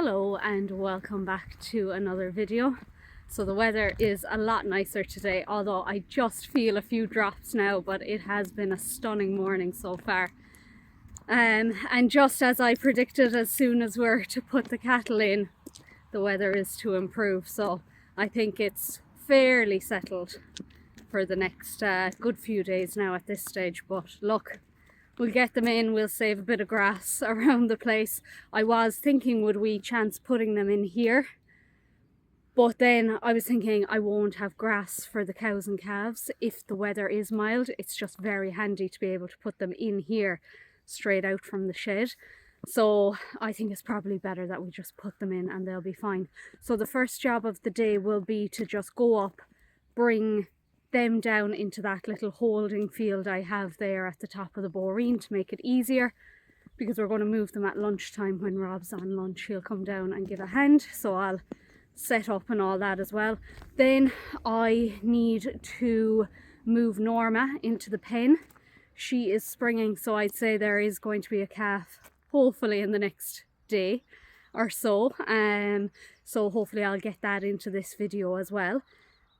Hello and welcome back to another video. So the weather is a lot nicer today, although I just feel a few drops now, but it has been a stunning morning so far. And just as I predicted, as soon as we're to put the cattle in, the weather is to improve. So I think it's fairly settled for the next good few days now at this stage. But look, we'll get them in, we'll save a bit of grass around the place. I was thinking, would we chance putting them in here? But then I was thinking I won't have grass for the cows and calves if the weather is mild. It's just very handy to be able to put them in here straight out from the shed. So I think it's probably better that we just put them in and they'll be fine. So the first job of the day will be to just go up, bring them down into that little holding field I have there at the top of the boreen to make it easier, because we're going to move them at lunchtime. When Rob's on lunch, he'll come down and give a hand, so I'll set up and all that as well. Then I need to move Norma into the pen. She is springing, so I'd say there is going to be a calf hopefully in the next day or so, so hopefully I'll get that into this video as well.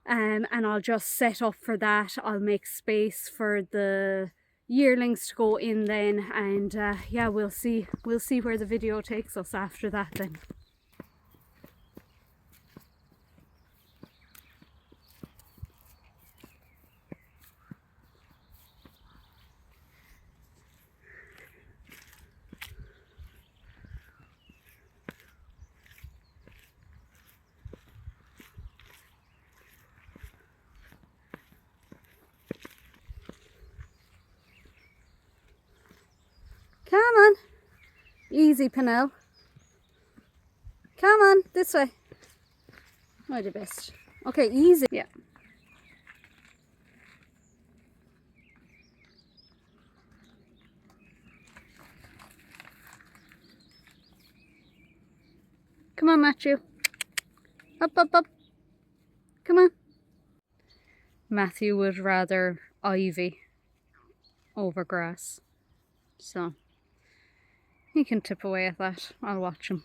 And I'll just set up for that. I'll make space for the yearlings to go in then, and yeah, we'll see where the video takes us after that then. Come on. Easy, Penel. Come on, this way. Oh, the best. Okay, easy. Yeah. Come on, Matthew. Up, up, up. Come on. Matthew would rather ivy over grass, so he can tip away at that. I'll watch him.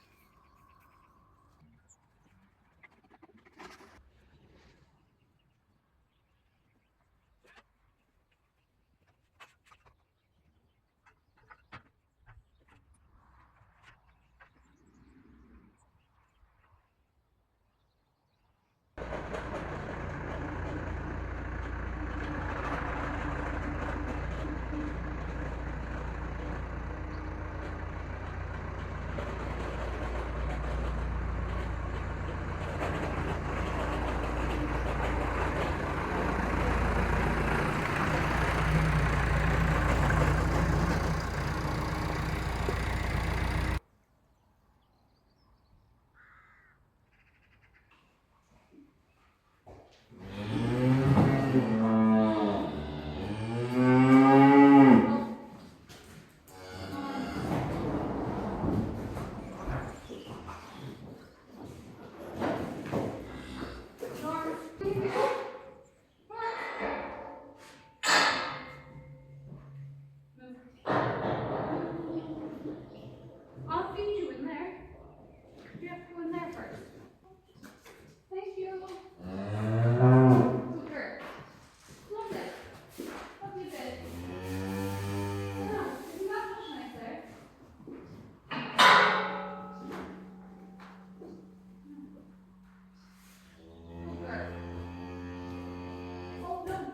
I'll feed you in there. You have to go in there first. Thank you. Good girl. Lovely. Lovely bed. No, isn't that much nice there? Good girl. Oh, no, don't.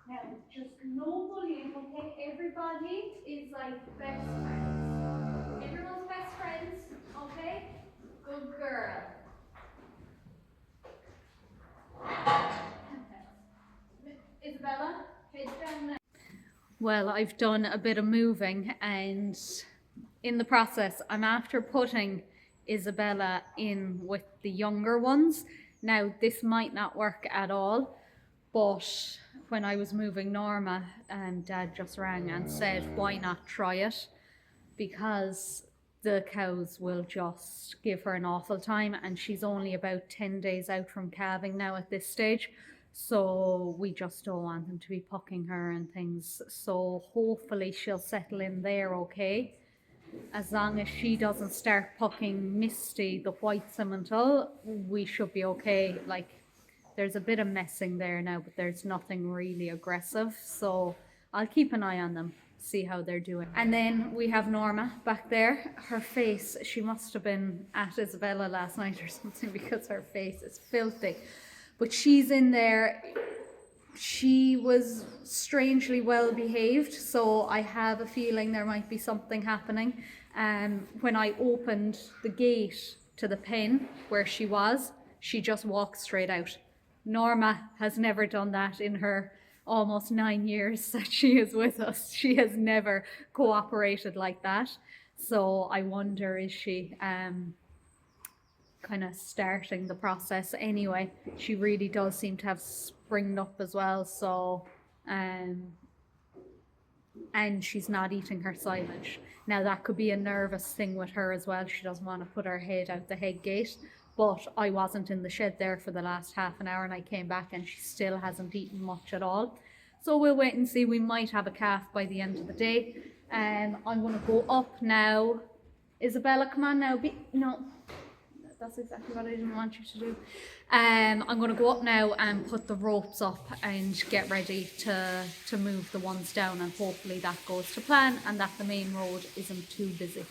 Now, just no bullying, okay? Everybody is like best friends. Everyone's best friends, okay? Good girl. Isabella, head down there. Well, I've done a bit of moving, and in the process, I'm after putting Isabella in with the younger ones. Now, this might not work at all, but when I was moving Norma, Dad just rang and said, why not try it? Because the cows will just give her an awful time, and she's only about 10 days out from calving now at this stage, so we just don't want them to be pucking her and things. So hopefully she'll settle in there okay. As long as she doesn't start pucking Misty, the white Simmental, we should be okay. Like, there's a bit of messing there now, but there's nothing really aggressive, so I'll keep an eye on them, see how they're doing. And then we have Norma back there. Her face, she must have been at Isabella last night or something, because her face is filthy. But she's in there. She was strangely well behaved, so I have a feeling there might be something happening. When I opened the gate to the pen where she was, she just walked straight out. Norma has never done that in her almost 9 years that she is with us. She has never cooperated like that. So I wonder, is she kind of starting the process anyway? She really does seem to have springed up as well. So, and she's not eating her silage. Now that could be a nervous thing with her as well. She doesn't want to put her head out the head gate. But I wasn't in the shed there for the last half an hour, and I came back and she still hasn't eaten much at all. So we'll wait and see. We might have a calf by the end of the day. I'm going to go up now. Isabella, come on now. No, that's exactly what I didn't want you to do. I'm going to go up now and put the ropes up and get ready to move the ones down, and hopefully that goes to plan and that the main road isn't too busy.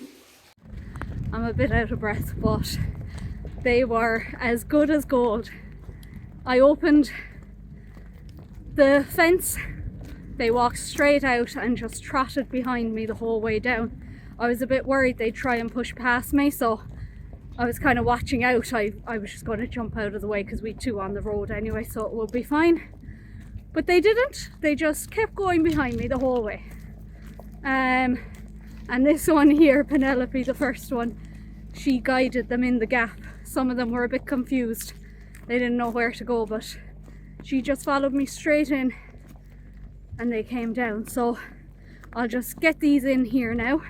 I'm a bit out of breath, but they were as good as gold. I opened the fence, they walked straight out and just trotted behind me the whole way down. I was a bit worried they'd try and push past me, so I was kind of watching out. I was just going to jump out of the way because we two on the road anyway, so it will be fine. But they didn't. They just kept going behind me the whole way. And this one here, Penelope, the first one, she guided them in the gap. Some of them were a bit confused. They didn't know where to go, but she just followed me straight in and they came down. So I'll just get these in here now.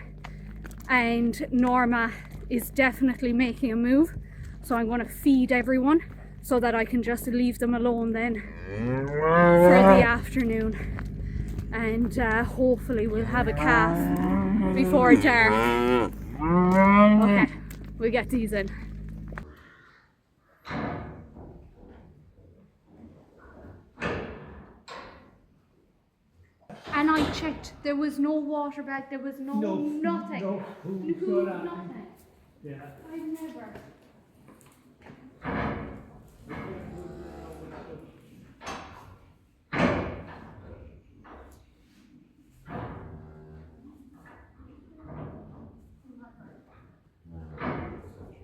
And Norma is definitely making a move. So I'm going to feed everyone so that I can just leave them alone then for the afternoon. And hopefully we'll have a calf before dark. Okay, we'll get these in. And I checked, there was no water bag, there was nothing. No food, Nothing. Yeah. I've never.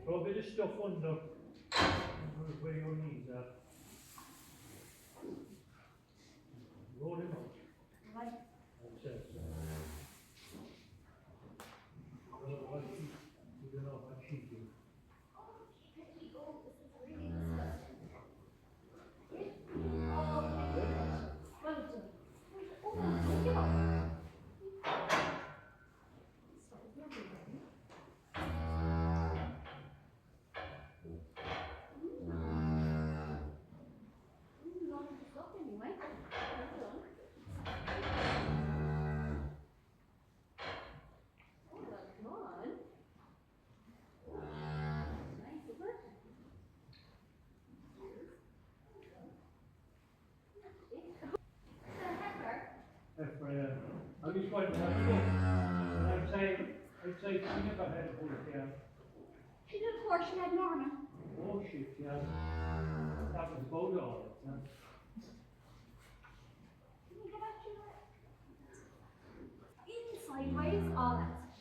Throw a bit of stuff under where your knees are. Roll him up. Right. That's it. You don't know what she's doing. I just went to have a look, and I'd say she never had a bull calf. She did, of course, she had Norma. Oh shit, yeah. That was about all. Sideways, all that.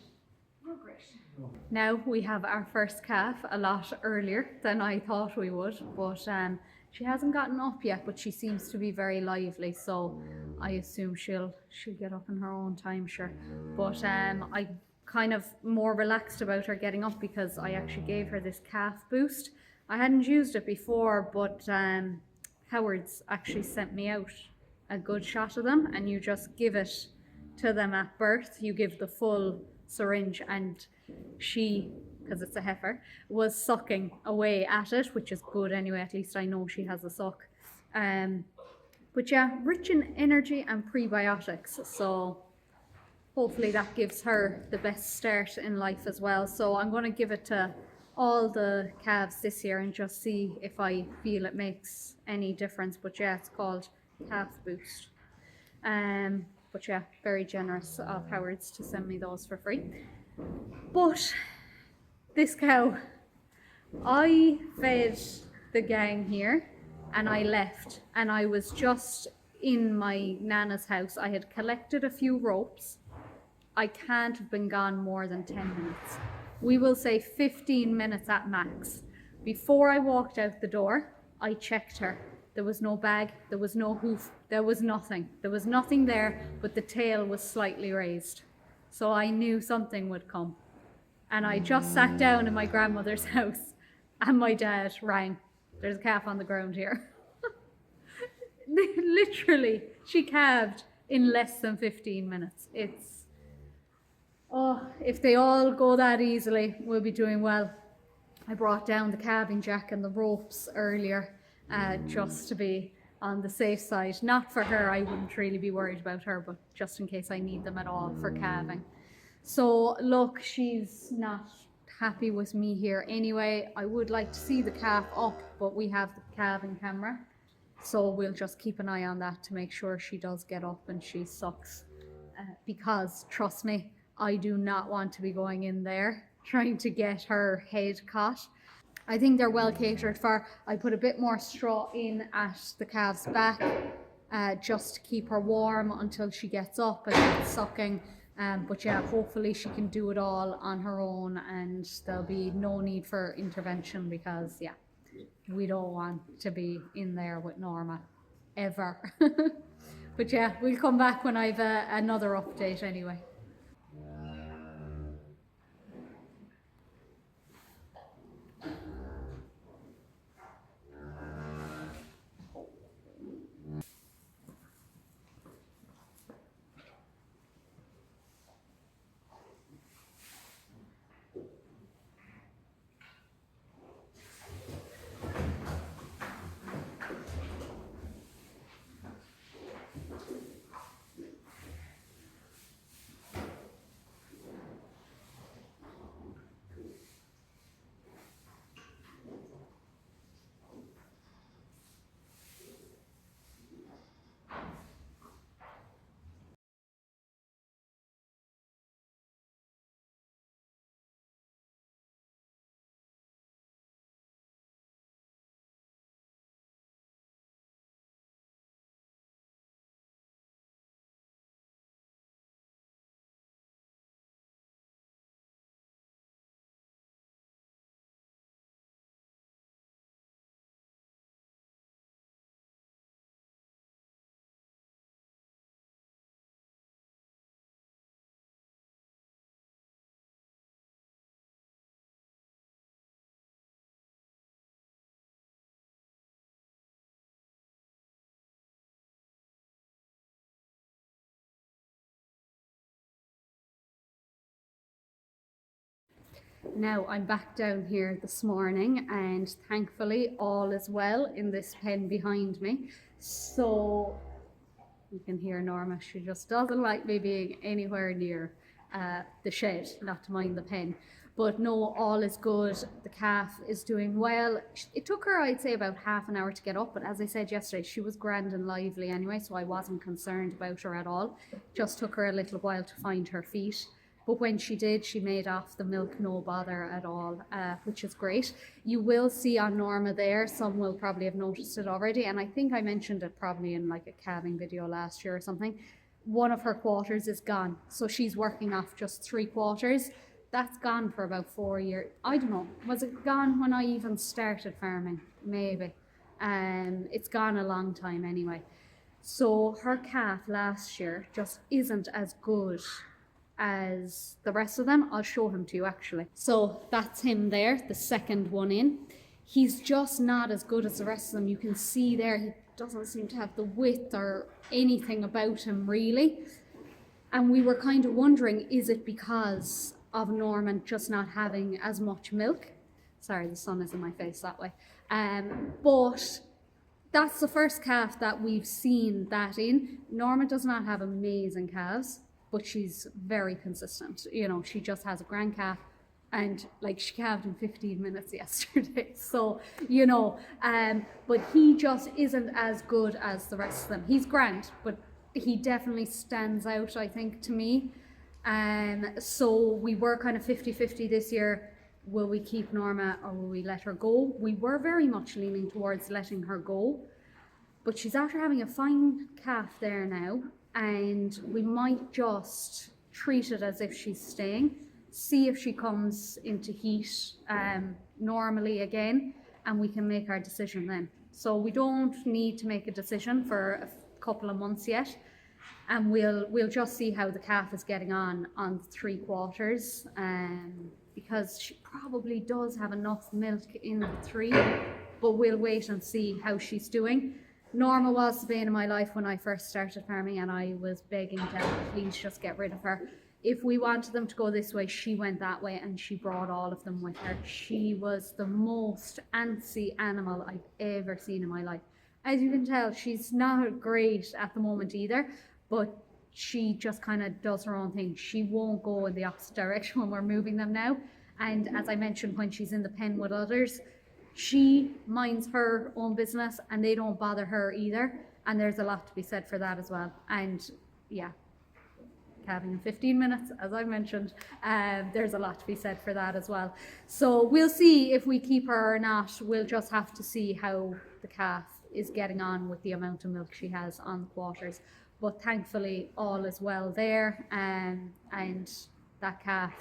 You're great. Now we have our first calf a lot earlier than I thought we would, but she hasn't gotten up yet, but she seems to be very lively, so I assume she'll get up in her own time, sure. But I'm kind of more relaxed about her getting up because I actually gave her this calf boost. I hadn't used it before, but Howard's actually sent me out a good shot of them, and you just give it to them at birth. You give the full syringe, and she, because it's a heifer, was sucking away at it, which is good anyway. At least I know she has a suck. But yeah, rich in energy and prebiotics, so hopefully that gives her the best start in life as well. So I'm going to give it to all the calves this year and just see if I feel it makes any difference. But yeah, it's called Calf Boost. But yeah, very generous of Howard's to send me those for free. But this cow, I fed the gang here and I left, and I was just in my nana's house. I had collected a few ropes. I can't have been gone more than 10 minutes. We will say 15 minutes at max. Before I walked out the door, I checked her. There was no bag, there was no hoof, there was nothing. There was nothing there, but the tail was slightly raised. So I knew something would come. And I just sat down in my grandmother's house and my dad rang. There's a calf on the ground here. Literally, she calved in less than 15 minutes. If they all go that easily, we'll be doing well. I brought down the calving jack and the ropes earlier just to be on the safe side. Not for her, I wouldn't really be worried about her, but just in case I need them at all for calving. So look, she's not happy with me here anyway. I would like to see the calf up, but we have the calving camera. So we'll just keep an eye on that to make sure she does get up and she sucks. Because trust me, I do not want to be going in there trying to get her head caught. I think they're well catered for. I put a bit more straw in at the calf's back just to keep her warm until she gets up and gets sucking. But yeah, hopefully she can do it all on her own and there'll be no need for intervention because yeah, we don't want to be in there with Norma ever. But yeah, we'll come back when I've another update anyway. Now I'm back down here this morning and thankfully all is well in this pen behind me. So you can hear Norma, she just doesn't like me being anywhere near the shed, not to mind the pen. But no, all is good. The calf is doing well. It took her, I'd say, about half an hour to get up, but as I said yesterday, she was grand and lively anyway, so I wasn't concerned about her at all. Just took her a little while to find her feet. But when she did, she made off the milk, no bother at all, which is great. You will see on Norma there, some will probably have noticed it already, and I think I mentioned it probably in like a calving video last year or something. One of her quarters is gone, so she's working off just 3/4. That's gone for about 4 years. I don't know, was it gone when I even started farming? Maybe. It's gone a long time anyway. So her calf last year just isn't as good as the rest of them. I'll show him to you actually. So that's him there, the second one in. He's just not as good as the rest of them. You can see there, he doesn't seem to have the width or anything about him really. And we were kind of wondering, is it because of Norman just not having as much milk. Sorry, the sun is in my face that way. But that's the first calf that we've seen that in. Norma does not have amazing calves, but she's very consistent. You know, she just has a grand calf, and like she calved in 15 minutes yesterday. So, you know, but he just isn't as good as the rest of them. He's grand, but he definitely stands out, I think, to me. So we were kind of 50-50 this year. Will we keep Norma or will we let her go? We were very much leaning towards letting her go, but she's after having a fine calf there now, and we might just treat it as if she's staying, see if she comes into heat normally again, and we can make our decision then. So we don't need to make a decision for a couple of months yet, and we'll just see how the calf is getting on 3 quarters, because she probably does have enough milk in the 3, but we'll wait and see how she's doing. Norma was the bane of my life when I first started farming, and I was begging Dad, please just get rid of her. If we wanted them to go this way, she went that way, and she brought all of them with her. She was the most antsy animal I've ever seen in my life. As you can tell, she's not great at the moment either, but she just kind of does her own thing. She won't go in the opposite direction when we're moving them now. And as I mentioned, when she's in the pen with others, she minds her own business and they don't bother her either. And there's a lot to be said for that as well. And yeah, calving in 15 minutes, as I mentioned, there's a lot to be said for that as well. So we'll see if we keep her or not. We'll just have to see how the calf is getting on with the amount of milk she has on the quarters. But thankfully all is well there, and that calf,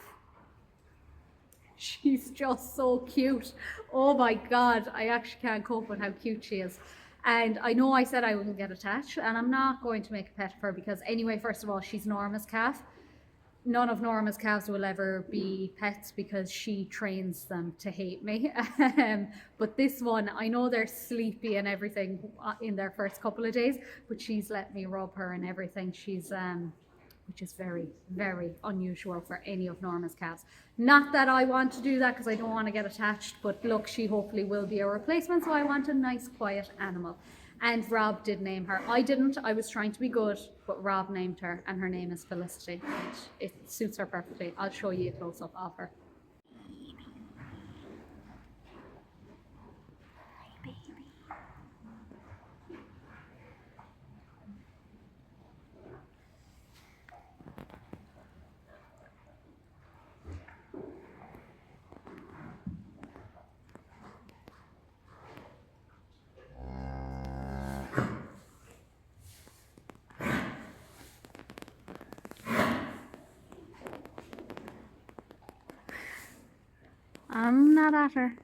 she's just so cute. Oh my God, I actually can't cope with how cute she is. And I know I said I wouldn't get attached, and I'm not going to make a pet of her because anyway, first of all, she's Norma's calf. None of Norma's calves will ever be pets because she trains them to hate me. But this one, I know they're sleepy and everything in their first couple of days, but she's let me rub her and everything. She's which is very, very unusual for any of Norma's calves. Not that I want to do that because I don't want to get attached, but look, she hopefully will be a replacement, so I want a nice, quiet animal. And Rob did name her. I didn't. I was trying to be good, but Rob named her, and her name is Felicity. And it suits her perfectly. I'll show you a close-up of her. I'm not at her.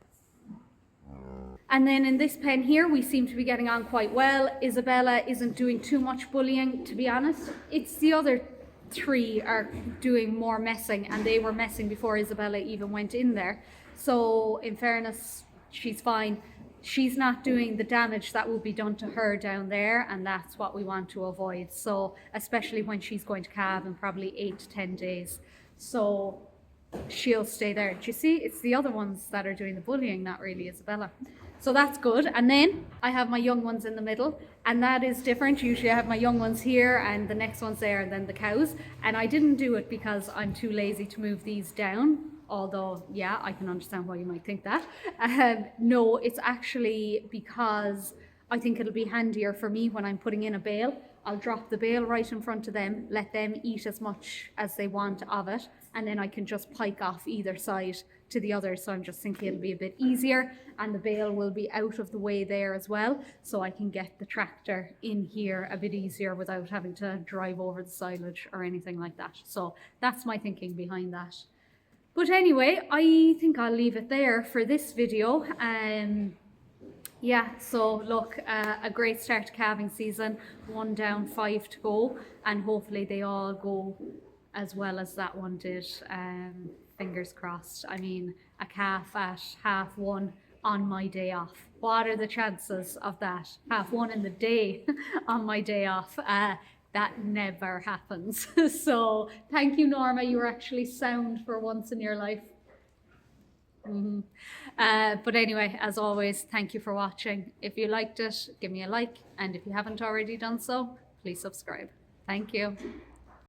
And then in this pen here, we seem to be getting on quite well. Isabella isn't doing too much bullying, to be honest. It's the other 3 are doing more messing, and they were messing before Isabella even went in there. So in fairness, she's fine. She's not doing the damage that will be done to her down there, and that's what we want to avoid. So especially when she's going to calve in probably 8 to 10 days. So she'll stay there. Do you see? It's the other ones that are doing the bullying, not really Isabella. So that's good. And then I have my young ones in the middle, and that is different. Usually I have my young ones here and the next ones there, and then the cows. And I didn't do it because I'm too lazy to move these down. Although, yeah, I can understand why you might think that. No, it's actually because I think it'll be handier for me when I'm putting in a bale. I'll drop the bale right in front of them, let them eat as much as they want of it, and then I can just pike off either side to the other. So I'm just thinking it'll be a bit easier, and the bale will be out of the way there as well, so I can get the tractor in here a bit easier without having to drive over the silage or anything like that. So that's my thinking behind that. But anyway, I think I'll leave it there for this video. Yeah, so look, a great start to calving season. 1 down, 5 to go, and hopefully they all go as well as that one did. Fingers crossed. I mean, a calf at 1:30 on my day off. What are the chances of that? 1:30 in the day on my day off. That never happens. So thank you, Norma. You were actually sound for once in your life. But anyway, as always, thank you for watching. If you liked it, give me a like. And if you haven't already done so, please subscribe. Thank you.